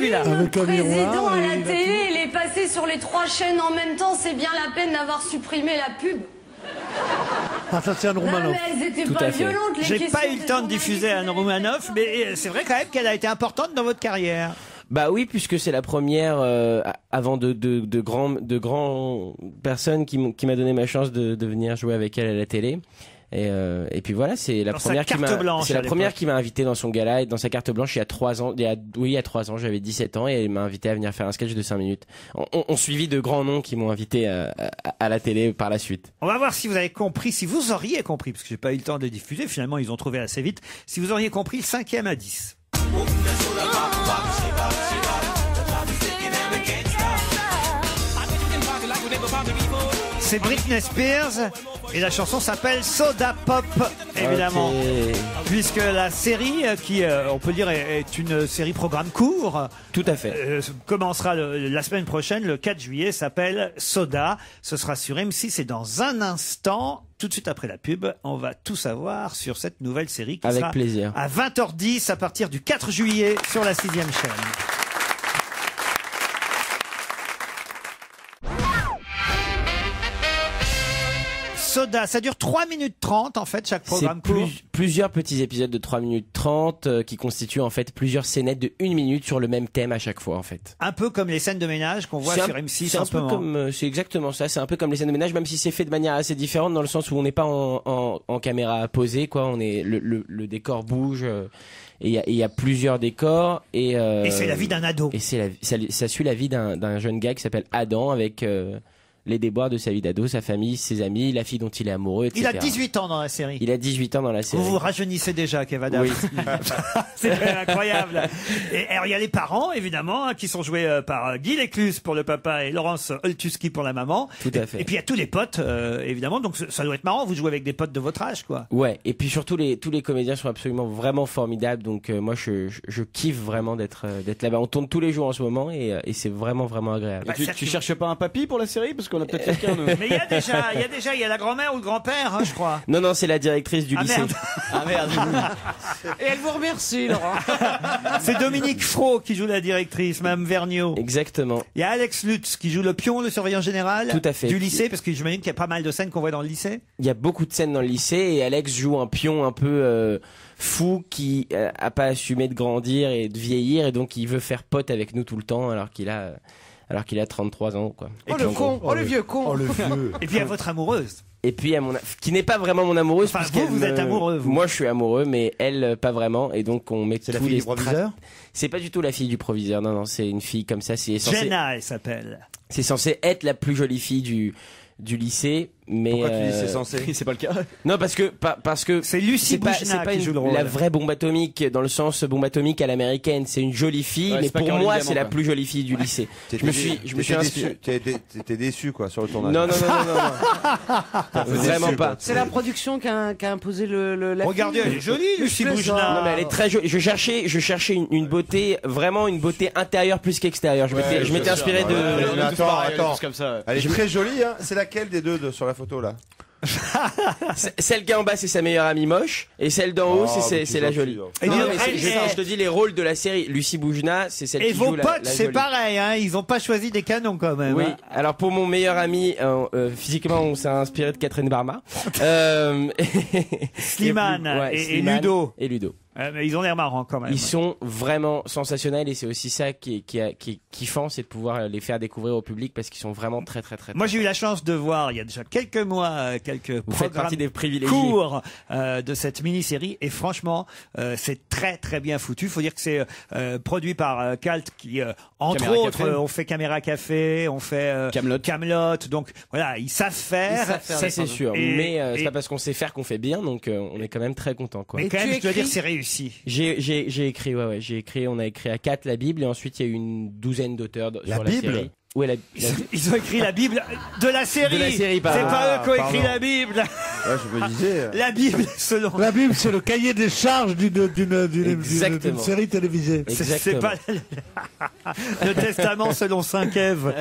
Avec un président miroir. à la télé, il est passé sur les 3 chaînes en même temps, c'est bien la peine d'avoir supprimé la pub. Ah, ça, c'est Anne Non, Romanoff. mais elles étaient Tout pas à fait. violentes, les J'ai questions pas eu le des temps de diffuser Anne Romanoff, mais c'est vrai quand même qu'elle a été importante dans votre carrière. Bah oui, puisque c'est la première avant de grands personnes qui m'a donné ma chance de venir jouer avec elle à la télé. Et puis voilà, c'est la Dans sa première carte blanche, c'est la à première l'époque. qui m'a invité dans son gala et dans sa carte blanche il y a 3 ans. Il y a 3 ans, j'avais 17 ans et elle m'a invité à venir faire un sketch de 5 minutes. On suivi de grands noms qui m'ont invité à la télé par la suite. On va voir si vous avez compris, si vous auriez compris, parce que j'ai pas eu le temps de diffuser, finalement ils ont trouvé assez vite, si vous auriez compris le 5e indice. C'est Britney Spears et la chanson s'appelle Soda Pop, évidemment. Ok. Puisque la série, qui on peut dire est une série programme court, Tout à fait. commencera la semaine prochaine, le 4 juillet, s'appelle Soda. Ce sera sur M6 et dans un instant, tout de suite après la pub, on va tout savoir sur cette nouvelle série qui Avec sera plaisir. à 20h10 à partir du 4 juillet sur la 6e chaîne. Soda, ça dure 3 minutes 30 en fait chaque programme C'est court. plusieurs petits épisodes de 3 minutes 30 qui constituent en fait plusieurs scénettes de 1 minute sur le même thème à chaque fois en fait. Un peu comme les scènes de ménage qu'on voit C'est sur M6 c'est en un ce peu moment. comme c'est exactement ça, c'est un peu comme les scènes de ménage même si c'est fait de manière assez différente dans le sens où on n'est pas en caméra posée quoi, on est le décor bouge et il y a plusieurs décors et c'est la vie d'un ado. Et ça suit la vie d'un jeune gars qui s'appelle Adam avec les déboires de sa vie d'ado, sa famille, ses amis, la fille dont il est amoureux, etc. Il a 18 ans dans la série. Il a 18 ans dans la série. Vous vous rajeunissez déjà, Kev Adams. Oui. C'est incroyable. Et alors, il y a les parents, évidemment, qui sont joués par Guy Lécluse pour le papa et Laurence Oltuski pour la maman. Tout à fait. Et puis, il y a tous les potes, évidemment. Donc, ça doit être marrant. Vous jouez avec des potes de votre âge, quoi. Ouais, et puis surtout tous les comédiens sont absolument vraiment formidables. Donc moi je kiffe vraiment d'être là-bas. On tourne tous les jours en ce moment et c'est vraiment agréable. Bah, Tu cherches pas un papy pour la série parce qu'on a peut-être quelqu'un. Mais il y a la grand-mère ou le grand-père, hein, je crois. Non, c'est la directrice du Ah, lycée. merde. Ah merde. Et elle vous remercie, Laurent. C'est Dominique Fro qui joue la directrice, Mme Vergniaud. Exactement. Il y a Alex Lutz qui joue le pion, le surveillant général. Tout à fait. Du lycée, parce que j'imagine qu'il y a pas mal de scènes qu'on voit dans le lycée. Il y a beaucoup de scènes dans le lycée et Alex joue un pion un peu fou qui a pas assumé de grandir et de vieillir et donc il veut faire pote avec nous tout le temps alors qu'il a 33 ans quoi. Oh le con, oh le vieux con. Oh, le vieux. Et puis il y a votre amoureuse. Et puis qui n'est pas vraiment mon amoureuse. Enfin, puisqu'elle vous êtes amoureux, vous. Moi je suis amoureux mais elle pas vraiment et donc on met C'est la tous fille les du proviseur. C'est pas du tout la fille du proviseur, non, c'est une fille comme ça, c'est Jenna, elle s'appelle. censé être la plus jolie fille du lycée, mais Pourquoi tu dis c'est censé? C'est pas le cas. non parce que C'est Lucie c'est pas Boujna qui joue le rôle. la vraie bombe atomique dans le sens bombe atomique à l'américaine, c'est une jolie fille, Ouais, mais c'est pas pour Caroline moi Diamant, c'est la quoi. plus jolie fille du lycée. Je me suis inspiré. T'étais déçu quoi sur le tournage. Non. Vraiment pas. C'est la production qui a imposé la Regardez, fille. elle est jolie, Lucie Je plaisante. Boujna. Non mais elle est très jolie. Je cherchais une beauté, vraiment une beauté intérieure plus qu'extérieure. Je m'étais inspiré de. Mais attends. Comme ça. Elle est très jolie, hein. C'est laquelle des deux sur la photo là? Celle qui est en bas c'est sa meilleure amie moche et celle d'en haut Oh, mais c'est la jolie. Et Non, dis- mais elle- je te dis les rôles de la série. Lucie Boujna c'est celle Et qui vos joue la potes, c'est jolie. pareil, hein. Ils ont pas choisi des canons quand même. Oui, hein. alors pour mon meilleur ami, physiquement on s'est inspiré de Catherine Barma. Slimane et Slimane Ludo. Et Ludo. Mais ils ont l'air marrants quand même. Ils sont vraiment sensationnels et c'est aussi ça qui est kiffant, c'est de pouvoir les faire découvrir au public parce qu'ils sont vraiment très. Moi, j'ai eu la chance de voir il y a déjà quelques mois quelques Vous faites programmes partie des privilégiés. courts de cette mini-série et franchement, c'est très bien foutu. Il faut dire que c'est produit par Calt qui, entre Caméra autres, Café. on fait Caméra Café, on fait Camelot. Donc voilà, ils savent faire. Ça c'est sûr, Et- mais et- c'est pas parce qu'on sait faire qu'on fait bien, donc on est quand même très content quoi. Mais quand même, tu je dois écris- dire, c'est réussi. J'ai écrit, on a écrit à 4 la Bible et ensuite il y a eu une douzaine d'auteurs sur la Bible série. Ouais, Ils ont écrit la Bible de la série. De la série, C'est pardon. pas eux qui ont écrit pardon. la Bible. Ouais, je me disais. La Bible selon. La Bible, c'est le cahier des charges d'une Exactement. série télévisée. C'est pas le testament selon Saint Ève.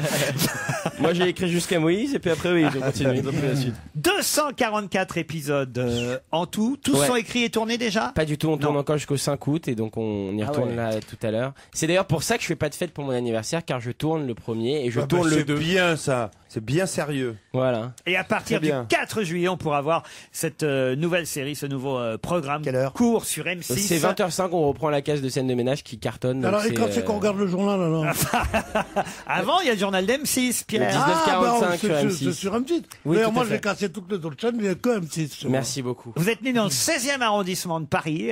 Moi, j'ai écrit jusqu'à Moïse et puis après, oui, j'ai continué. Donc, la suite. 244 épisodes en tout. Tous Ouais. sont écrits et tournés déjà? Pas du tout, on tourne Non. encore jusqu'au 5 août et donc on y retourne là tout à l'heure. C'est d'ailleurs pour ça que je fais pas de fête pour mon anniversaire car je tourne le premier et je tourne le 2. C'est bien ça. C'est bien sérieux. Voilà. Et à partir Très du bien. 4 juillet, on pourra voir cette nouvelle série, ce nouveau programme. Quelle heure? Court sur M6. C'est 20h05, on reprend la case de scène de ménage qui cartonne. donc Alors, et quand c'est qu'on regarde le journal, alors Avant, il y a le journal d'M6, Pierre. Le 1945 sur M6. C'est sur M6. Oui, D'ailleurs, tout moi, à j'ai fait. cassé toutes les autres chaînes, il n'y a que M6. sur moi. Merci beaucoup. Vous êtes né dans le 16e arrondissement de Paris,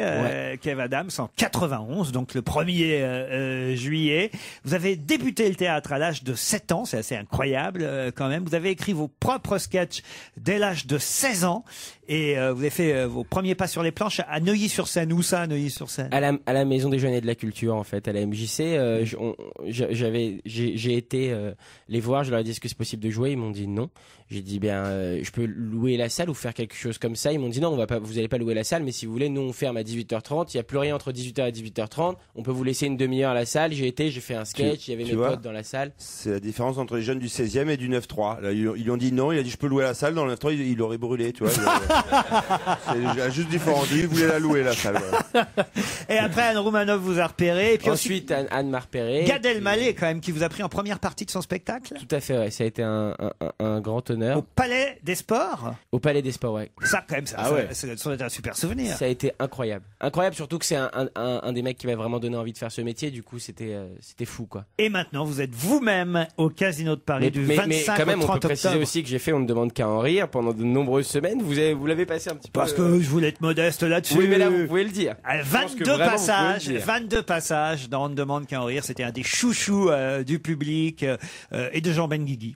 Kev Adams, en 91, donc le 1er juillet. Vous avez débuté le théâtre à l'âge de 7 ans, c'est assez incroyable quand même. Vous avez écrit vos propres sketchs dès l'âge de 16 ans et vous avez fait vos premiers pas sur les planches à Neuilly-sur-Seine. Où ça, à Neuilly-sur-Seine? À la Maison des Jeunes et de la Culture, en fait, à la MJC. J'ai été les voir, je leur ai dit est-ce que c'est possible de jouer, ils m'ont dit non. J'ai dit je peux louer la salle ou faire quelque chose comme ça. Ils m'ont dit non, vous allez pas louer la salle, mais si vous voulez, nous on ferme à 18h30. Il y a plus rien entre 18h et 18h30. On peut vous laisser une demi-heure à la salle. J'ai fait un sketch, il y avait mes potes dans la salle. C'est la différence entre les jeunes du 16e et du 9-3. Là, ils lui ont dit non, il a dit je peux louer la salle. Dans le 9-3, il aurait brûlé, tu vois. C'est la juste différence. Lui, il voulait la louer la salle. Voilà. Et après, Anne Roumanoff vous a repéré. Et puis Ensuite, Anne m'a repéré. Gad Elmaleh, quand même, qui vous a pris en première partie de son spectacle. Tout à fait, ouais. Ça a été un grand honneur. Au Palais des Sports. Au Palais des Sports, ouais. Ça, quand même, ça Ah ouais. ça doit être un super souvenir. Ça a été incroyable. Incroyable, surtout que c'est un des mecs qui m'a vraiment donné envie de faire ce métier. Du coup, c'était fou, quoi. Et maintenant, vous êtes vous-même au Casino de Paris du 25 mais quand même, au 30 on peut préciser octobre. aussi que j'ai fait On ne demande qu'à en rire pendant de nombreuses semaines. Vous l'avez passé un petit peu. Parce que je voulais être modeste là-dessus. Oui, mais là, vous pouvez le dire. Ah, Je pense que vraiment, vous pouvez le dire. 22 passages dans On ne demande qu'à en rire. C'était un des chouchous du public et de Jean Benguigui.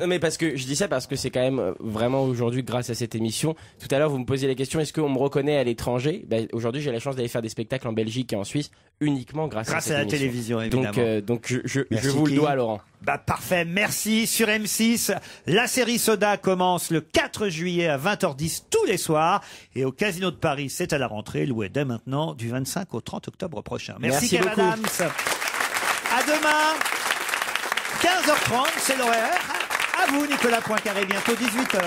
Non mais parce que je dis ça parce que c'est quand même vraiment aujourd'hui grâce à cette émission. Tout à l'heure vous me posiez la question est-ce qu'on me reconnaît à l'étranger? Aujourd'hui j'ai la chance d'aller faire des spectacles en Belgique et en Suisse uniquement grâce à cette la émission. télévision évidemment. Donc je vous le dois Laurent. Bah parfait, merci. Sur M6, la série Soda commence le 4 juillet à 20h10 tous les soirs. Et au Casino de Paris, c'est à la rentrée, loué dès maintenant du 25 au 30 octobre prochain. Merci Kev beaucoup. Adams. À demain, 15h30, c'est l'horaire. À vous Nicolas Poincaré, bientôt 18h.